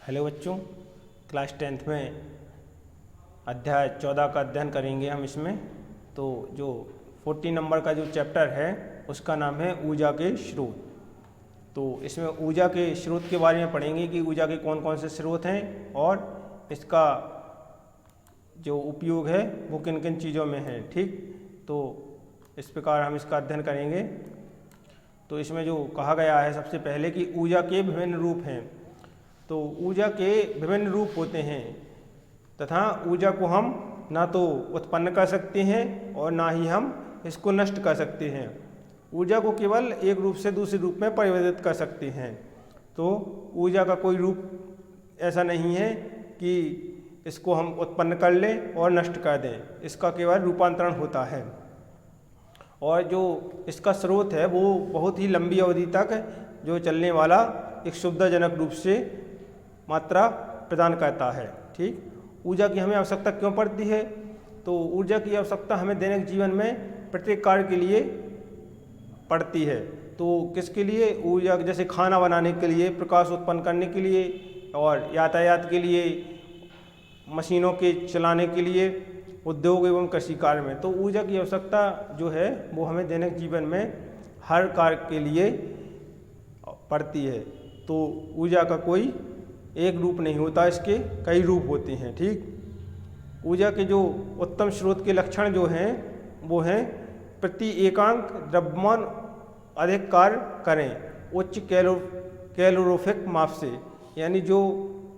Hello बच्चों, class 10th में अध्याय 14 का अध्ययन करेंगे हम इसमें। तो जो 40 नंबर का जो चैप्टर है उसका नाम है ऊर्जा के स्रोत। तो इसमें ऊर्जा के स्रोत के बारे में पढ़ेंगे कि ऊर्जा के कौन कौन से स्रोत हैं और इसका जो उपयोग है वो किन किन चीज़ों में है। ठीक, तो इस प्रकार हम इसका अध्ययन करेंगे। तो इसमें जो कहा गया है सबसे पहले कि ऊर्जा के विभिन्न रूप हैं। तो ऊर्जा के विभिन्न रूप होते हैं तथा ऊर्जा को हम ना तो उत्पन्न कर सकते हैं और ना ही हम इसको नष्ट कर सकते हैं। ऊर्जा को केवल एक रूप से दूसरे रूप में परिवर्तित कर सकते हैं। तो ऊर्जा का कोई रूप ऐसा नहीं है कि इसको हम उत्पन्न कर लें और नष्ट कर दें, इसका केवल रूपांतरण होता है। और जो इसका स्रोत है वो बहुत ही लंबी अवधि तक जो चलने वाला एक सुविधाजनक रूप से मात्रा प्रदान करता है। ठीक, ऊर्जा की हमें आवश्यकता क्यों पड़ती है? तो ऊर्जा की आवश्यकता हमें दैनिक जीवन में प्रत्येक कार्य के लिए पड़ती है। तो किसके लिए? ऊर्जा जैसे खाना बनाने के लिए, प्रकाश उत्पन्न करने के लिए और यातायात के लिए, मशीनों के चलाने के लिए, उद्योग एवं कृषि कार्य में। तो ऊर्जा की आवश्यकता जो है वो हमें दैनिक जीवन में हर कार्य के लिए पड़ती है। तो ऊर्जा का कोई एक रूप नहीं होता, इसके कई रूप होते हैं। ठीक, ऊर्जा के जो उत्तम स्रोत के लक्षण जो हैं वो हैं प्रति एकांक द्रव्यमान अधिक कार्य करें उच्च कैलोरीफिक माप से। यानी जो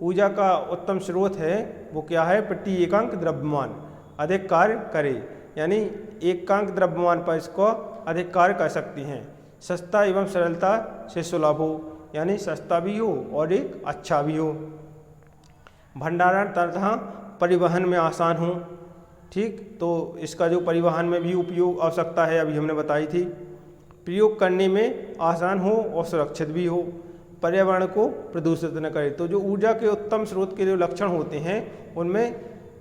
ऊर्जा का उत्तम स्रोत है वो क्या है? प्रति एकांक द्रव्यमान अधिक कार्य करे, यानी एकांक द्रव्यमान पर इसको अधिक कार्य कर सकती हैं। सस्ता एवं सरलता से सुलभ हो, यानी सस्ता भी हो और एक अच्छा भी हो। भंडारण तथा परिवहन में आसान हो। ठीक, तो इसका जो परिवहन में भी उपयोग आवश्यकता है अभी हमने बताई थी। प्रयोग करने में आसान हो और सुरक्षित भी हो। पर्यावरण को प्रदूषित न करे। तो जो ऊर्जा के उत्तम स्रोत के जो लक्षण होते हैं उनमें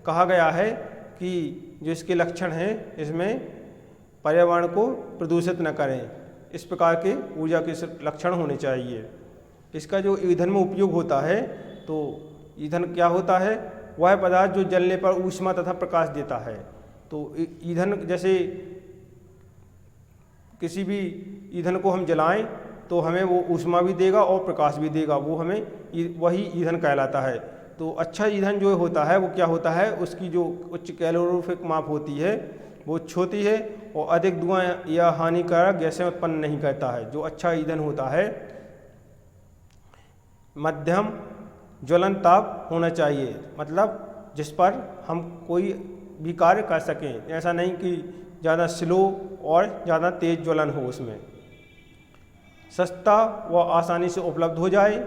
कहा गया है कि जो इसके लक्षण हैं इसमें पर्यावरण को प्रदूषित न करें, इस प्रकार के ऊर्जा के लक्षण होने चाहिए। इसका जो ईंधन में उपयोग होता है, तो ईंधन क्या होता है? वह पदार्थ जो जलने पर ऊष्मा तथा प्रकाश देता है। तो ईंधन जैसे किसी भी ईंधन को हम जलाएं तो हमें वो ऊष्मा भी देगा और प्रकाश भी देगा, वो हमें वही ईंधन कहलाता है। तो अच्छा ईंधन जो होता है वो क्या होता है? उसकी जो उच्च कैलोरीफिक माप होती है वो छोटी है और अधिक धुआं या हानिकारक गैसें उत्पन्न नहीं करता है। जो अच्छा ईंधन होता है मध्यम ज्वलन ताप होना चाहिए, मतलब जिस पर हम कोई भी कार्य कर सकें। ऐसा नहीं कि ज़्यादा स्लो और ज़्यादा तेज ज्वलन हो उसमें। सस्ता व आसानी से उपलब्ध हो जाए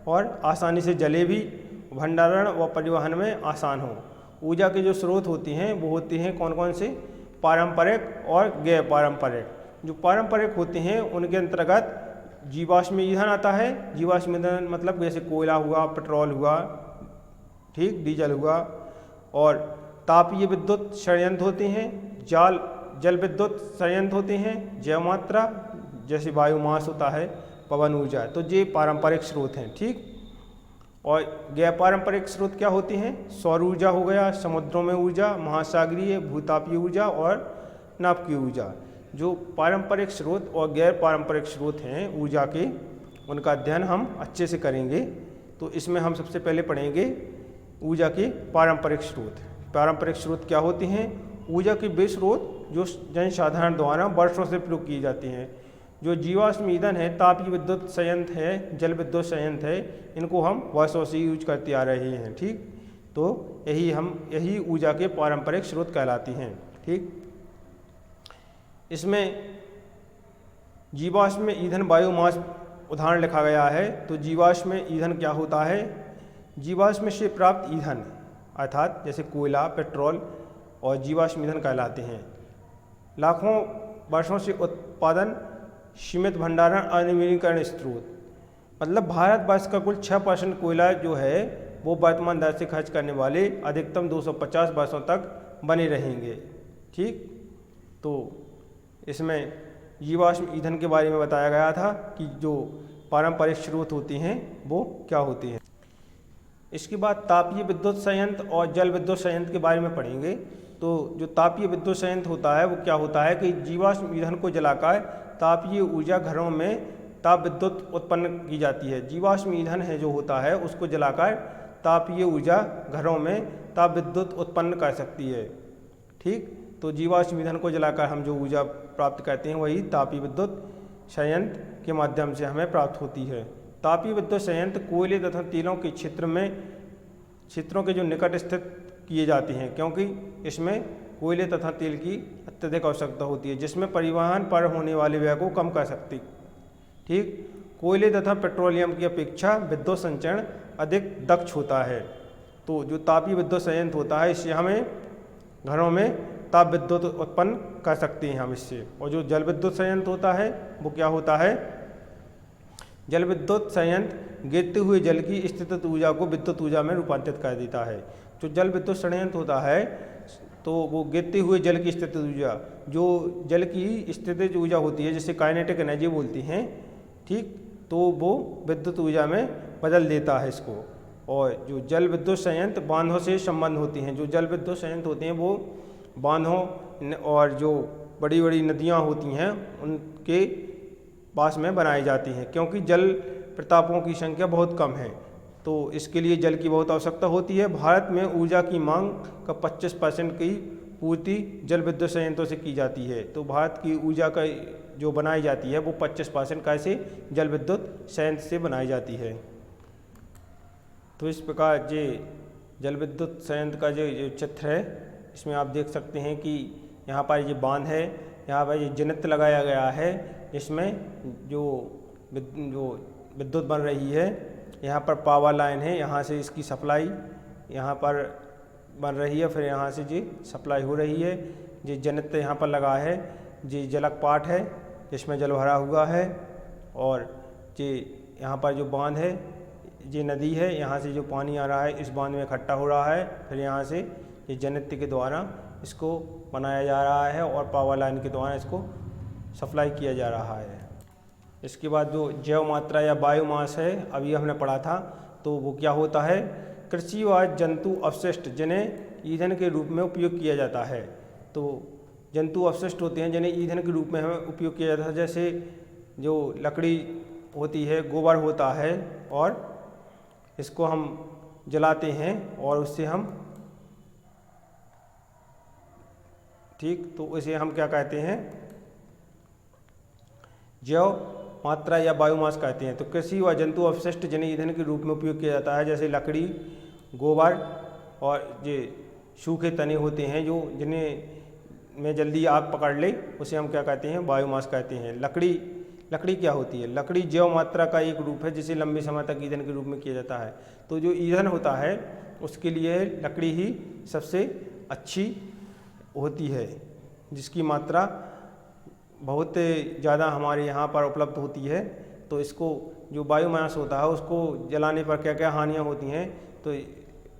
और आसानी से जले भी। भंडारण व परिवहन में आसान हो। ऊर्जा के जो स्रोत होते हैं वो होते हैं कौन कौन से? पारंपरिक और गैर पारंपरिक। जो पारंपरिक होते हैं उनके अंतर्गत जीवाश्म ईंधन आता है। जीवाश्म ईंधन मतलब जैसे कोयला हुआ, पेट्रोल हुआ, ठीक, डीजल हुआ। और तापीय विद्युत संयंत्र होते हैं, जल विद्युत संयंत्र होते हैं, जैव मात्रा जैसे बायोमास होता है, पवन ऊर्जा। तो ये पारंपरिक स्रोत हैं। ठीक, और गैर पारंपरिक स्रोत क्या होते हैं? सौर ऊर्जा हो गया, समुद्रों में ऊर्जा, महासागरीय भूतापीय ऊर्जा और नाभिकीय ऊर्जा। जो पारंपरिक स्रोत और गैर पारंपरिक स्रोत हैं ऊर्जा के, उनका अध्ययन हम अच्छे से करेंगे। तो इसमें हम सबसे पहले पढ़ेंगे ऊर्जा के पारंपरिक स्रोत। पारंपरिक स्रोत क्या होते हैं? ऊर्जा के वे स्रोत जो जनसाधारण द्वारा वर्षों से प्रयोग किए जाते हैं। जो जीवाश्म ईंधन है, तापीय विद्युत संयंत्र है, जल विद्युत संयंत्र है, इनको हम वर्षों से यूज करते आ रहे हैं। ठीक, तो यही ऊर्जा के पारंपरिक स्रोत कहलाती हैं। ठीक, इसमें जीवाश्म ईंधन बायोमास उदाहरण लिखा गया है। तो जीवाश्म ईंधन क्या होता है? जीवाश्म से प्राप्त ईंधन अर्थात जैसे कोयला, पेट्रोल और जीवाश्म ईंधन कहलाते हैं। लाखों वर्षों से उत्पादन, सीमित भंडारण, अनवीनीकरण स्रोत। मतलब भारतवर्ष का कुल 6% कोयला जो है वो वर्तमान दर से खर्च करने वाले अधिकतम 250 वर्षों तक बने रहेंगे। ठीक, तो इसमें जीवाश्म ईंधन के बारे में बताया गया था कि जो पारंपरिक स्रोत होते हैं वो क्या होते हैं। इसके बाद तापीय विद्युत संयंत्र और जल विद्युत संयंत्र के बारे में पढ़ेंगे। तो जो तापीय विद्युत संयंत्र होता है वो क्या होता है कि जीवाश्म ईंधन को जलाकर तापीय ऊर्जा घरों में ताप विद्युत उत्पन्न की जाती है। जीवाश्म ईंधन है जो होता है उसको जलाकर तापीय ऊर्जा घरों में ताप विद्युत उत्पन्न कर सकती है। ठीक, तो जीवाश्म ईंधन को जलाकर हम जो ऊर्जा प्राप्त करते हैं वही तापीय विद्युत संयंत्र के माध्यम से हमें प्राप्त होती है। तापीय विद्युत संयंत्र कोयले तथा तेलों के क्षेत्रों के जो निकट स्थित किए जाते हैं, क्योंकि इसमें कोयले तथा तेल की अत्यधिक आवश्यकता होती है, जिसमें परिवहन पर होने वाले व्यय को कम कर सकती। ठीक, कोयले तथा पेट्रोलियम की अपेक्षा विद्युत संचरण अधिक दक्ष होता है। तो जो तापीय विद्युत संयंत्र होता है इससे हमें घरों में ताप विद्युत उत्पन्न कर सकते हैं हम इससे। और जो जल विद्युत संयंत्र होता है वो क्या होता है, जल विद्युत संयंत्र गिरते हुए जल की स्थितिज ऊर्जा को विद्युत ऊर्जा में रूपांतरित कर देता है। जो जल विद्युत संयंत्र होता है तो वो गिरते हुए जल की स्थितिज ऊर्जा, जो जल की स्थितिज ऊर्जा होती है जिसे काइनेटिक एनर्जी बोलती हैं, ठीक, तो वो विद्युत ऊर्जा में बदल देता है इसको। और जो जल विद्युत संयंत्र बांधों से संबंध होती हैं, जो जल विद्युत संयंत्र होते हैं वो बांधों और जो बड़ी बड़ी नदियाँ होती हैं उनके पास में बनाई जाती हैं, क्योंकि जल प्रतापों की संख्या बहुत कम है तो इसके लिए जल की बहुत आवश्यकता होती है। भारत में ऊर्जा की मांग का 25% की पूर्ति जल विद्युत संयंत्रों से की जाती है। तो भारत की ऊर्जा का जो बनाई जाती है वो 25% कैसे जल विद्युत संयंत्र से बनाई जाती है। तो इस प्रकार ये जल विद्युत संयंत्र का जो चित्र है इसमें आप देख सकते हैं कि यहाँ पर ये बांध है, यहाँ पर ये जनित्र लगाया गया है, इसमें जो विद्युत बन रही है। यहाँ पर पावर लाइन है, यहाँ से इसकी सप्लाई यहाँ पर बन रही है, फिर यहाँ से जी सप्लाई हो रही है। जी जनित्र यहाँ पर लगा है, जी जलक पाट है जिसमें जल भरा हुआ है। और जी यहाँ पर जो बांध है ये नदी है, यहाँ से जो पानी आ रहा है इस बांध में इकट्ठा हो रहा है, फिर यहाँ से ये जनित्र के द्वारा इसको बनाया जा रहा है और पावर लाइन के द्वारा इसको सप्लाई किया जा रहा है। इसके बाद जो जैव मात्रा या बायोमास है अभी हमने पढ़ा था, तो वो क्या होता है, कृषि व जंतु अवशिष्ट जिन्हें ईंधन के रूप में उपयोग किया जाता है। तो जंतु अवशिष्ट होते हैं जिन्हें ईंधन के रूप में हमें उपयोग किया जाता है, जैसे जो लकड़ी होती है, गोबर होता है, और इसको हम जलाते हैं और उससे हम, ठीक, तो इसे हम क्या कहते हैं, जैव मात्रा या बायोमास कहते हैं। तो कृषि व जंतु अवशिष्ट जिन्हें ईंधन के रूप में उपयोग किया जाता है, जैसे लकड़ी, गोबर और ये सूखे तने होते हैं जो जिन्हें में जल्दी आग पकड़ ले, उसे हम क्या कहते हैं, बायोमास कहते हैं। लकड़ी क्या होती है, लकड़ी जैव मात्रा का एक रूप है जिसे लंबे समय तक ईंधन के रूप में किया जाता है। तो जो ईंधन होता है उसके लिए लकड़ी ही सबसे अच्छी होती है, जिसकी मात्रा बहुत ज़्यादा हमारे यहाँ पर उपलब्ध होती है। तो इसको जो बायोमास होता है उसको जलाने पर क्या क्या हानियाँ होती हैं, तो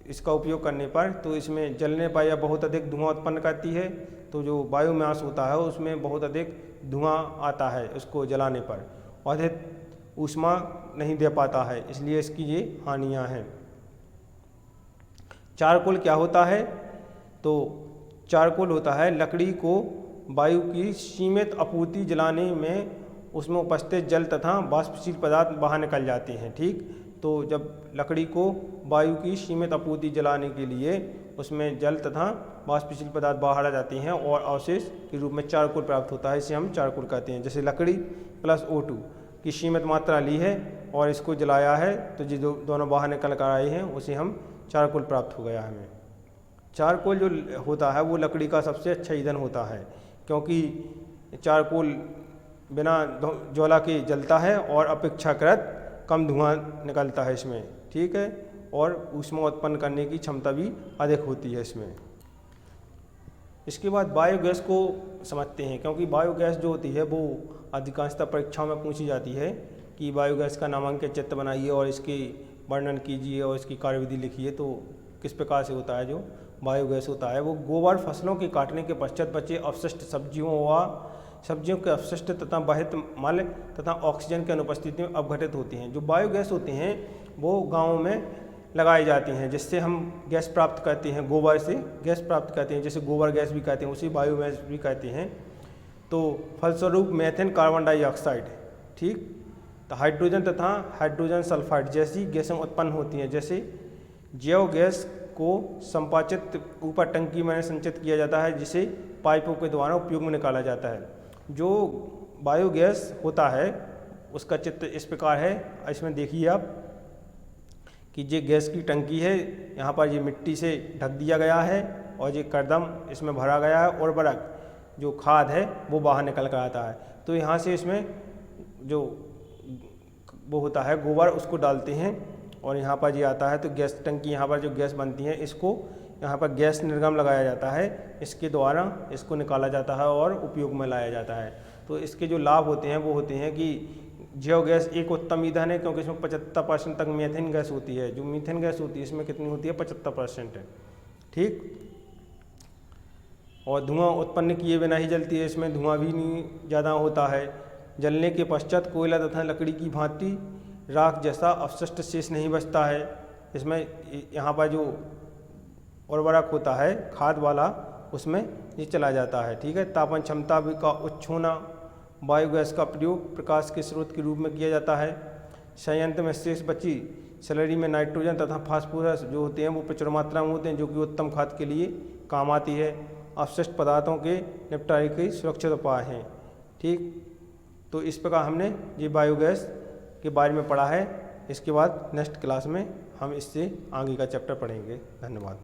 इसका उपयोग करने पर, तो इसमें जलने पर यह बहुत अधिक धुआं उत्पन्न करती है। तो जो बायोमास होता है उसमें बहुत अधिक धुआं आता है, उसको जलाने पर अधिक ऊष्मा नहीं दे पाता है, इसलिए इसकी ये हानियाँ हैं। चारकोल क्या होता है, तो चारकोल होता है लकड़ी को वायु की सीमित आपूर्ति जलाने में उसमें उपस्थित जल तथा वाष्पशील पदार्थ बाहर निकल जाते हैं। ठीक, तो जब लकड़ी को वायु की सीमित आपूर्ति जलाने के लिए उसमें जल तथा वाष्पशील पदार्थ बाहर आ जाते हैं और अवशेष के रूप में चारकोल प्राप्त होता है, इसे हम चारकोल कहते हैं। जैसे लकड़ी प्लस O2 की सीमित मात्रा ली है और इसको जलाया है, तो जो दोनों बाहर निकल कर आए हैं उसे हम चारकोल प्राप्त हो गया हमें। चारकोल जो होता है वो लकड़ी का सबसे अच्छा ईंधन होता है, क्योंकि चारकोल बिना ज्वाला के जलता है और अपेक्षाकृत कम धुआं निकलता है इसमें, ठीक है, और ऊष्मा उत्पन्न करने की क्षमता भी अधिक होती है इसमें। इसके बाद बायोगैस को समझते हैं, क्योंकि बायोगैस जो होती है वो अधिकांशतः परीक्षाओं में पूछी जाती है कि बायोगैस का नामांकित चित्र बनाइए और इसके वर्णन कीजिए और इसकी कार्यविधि लिखिए। तो किस प्रकार से होता है जो बायोगैस होता है, वो गोबर फसलों के काटने के पश्चात बचे अवशिष्ट सब्जियों के अवशिष्ट तथा बाहित मल तथा ऑक्सीजन की अनुपस्थिति में अपघटित होते हैं। जो बायोगैस होते हैं वो गाँव में लगाई जाती हैं, जिससे हम गैस प्राप्त करते हैं, गोबर से गैस प्राप्त करते हैं, जैसे गोबर गैस भी कहते हैं, उसी बायोगैस भी कहते हैं। तो फलस्वरूप मीथेन, कार्बन डाइऑक्साइड, ठीक, तो हाइड्रोजन तथा हाइड्रोजन सल्फाइड जैसी गैसें उत्पन्न होती हैं। जैसे जैव गैस को संपाचित ऊपर टंकी में संचित किया जाता है, जिसे पाइपों के द्वारा उपयोग में निकाला जाता है। जो बायोगैस होता है उसका चित्र इस प्रकार है, इसमें देखिए आप कि ये गैस की टंकी है, यहाँ पर ये मिट्टी से ढक दिया गया है और ये करदम इसमें भरा गया है, और उर्वरक जो खाद है वो बाहर निकल कर आता है। तो यहाँ से इसमें जो वो होता है गोबर, उसको डालते हैं और यहाँ पर ये आता है। तो गैस टंकी, यहाँ पर जो गैस बनती है, इसको यहाँ पर गैस निर्गम लगाया जाता है, इसके द्वारा इसको निकाला जाता है और उपयोग में लाया जाता है। तो इसके जो लाभ होते हैं वो होते हैं कि जैव गैस एक उत्तम ईंधन है, क्योंकि इसमें 75% तक मीथेन गैस होती है। जो मीथेन गैस होती है इसमें कितनी होती है, 75% है, ठीक। और धुआं उत्पन्न किए बिना ही जलती है, इसमें धुआं भी नहीं ज़्यादा होता है। जलने के पश्चात कोयला तथा लकड़ी की भांति राख जैसा अवशिष्ट शेष नहीं बचता है। इसमें यहाँ पर जो उर्वरक होता है खाद वाला, उसमें ये चला जाता है, ठीक है। तापन क्षमता का उच्च होना, बायोगैस का प्रयोग प्रकाश के स्रोत के रूप में किया जाता है। संयंत्र में शेष बची स्लरी में नाइट्रोजन तथा फास्फोरस जो होते हैं वो प्रचुर मात्रा में होते हैं, जो कि उत्तम खाद के लिए काम आती है। अवशिष्ट पदार्थों के निपटारे के सुरक्षित उपाय हैं, ठीक। तो इस प्रकार हमने ये बायोगैस के बारे में पढ़ा है। इसके बाद नेक्स्ट क्लास में हम इससे आगे का चैप्टर पढ़ेंगे। धन्यवाद।